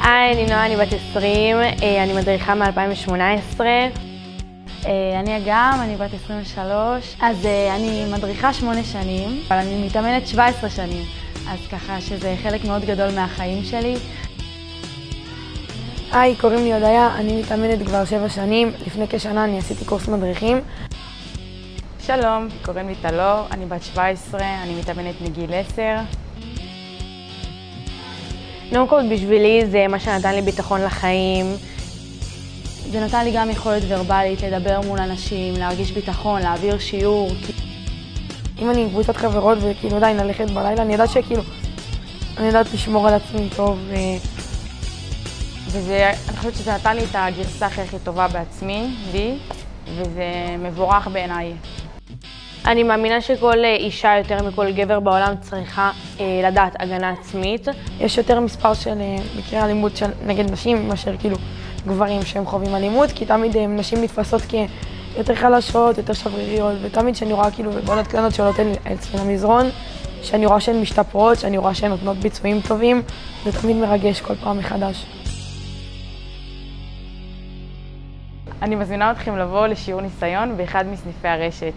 היי, אני נועה, אני בת 20, אני מדריכה מ-2018. אני אגם, אני בת 23. אז אני מדריכה 8 שנים, אבל אני מתאמנת 17 שנים. אז ככה שזה חלק מאוד גדול מהחיים שלי. היי, קוראים לי הודיה, אני מתאמנת כבר 7 שנים. לפני כשנה אני עשיתי קורס מדריכים. שלום, קוראים לי טלור, אני בת 17, אני מתאמנת מגיל 10. נוקאוט בשבילי זה מה שנתן לי ביטחון לחיים. זה נתן לי גם יכולת ורבלית לדבר מול אנשים, להרגיש ביטחון, להעביר שיעור. אם אני עם קבוצת חברות וכאילו עדיין ללכת בלילה, אני יודעת אני יודעת לשמור על עצמי טוב. אני חושבת שזה נתן לי את הגרסה הכי טובה בעצמי, לי, וזה מבורך בעיניי. אני מאמינה שכל אישה יותר מכל גבר בעולם צריכה לדעת הגנה עצמית. יש יותר מספר של מקרי אלימות נגד נשים מאשר כאילו גברים שהם חווים אלימות, כי תמיד נשים נתפסות כיותר חלשות, יותר שבריריות, ותמיד שאני רואה כאילו בנות קטנות שעולות אצלי למזרון, שאני רואה שהן משתפרות, שאני רואה שהן נותנות ביצועים טובים, זה תמיד מרגש כל פעם מחדש. אני מזמינה אתכם לבוא לשיעור ניסיון באחד מסניפי הרשת.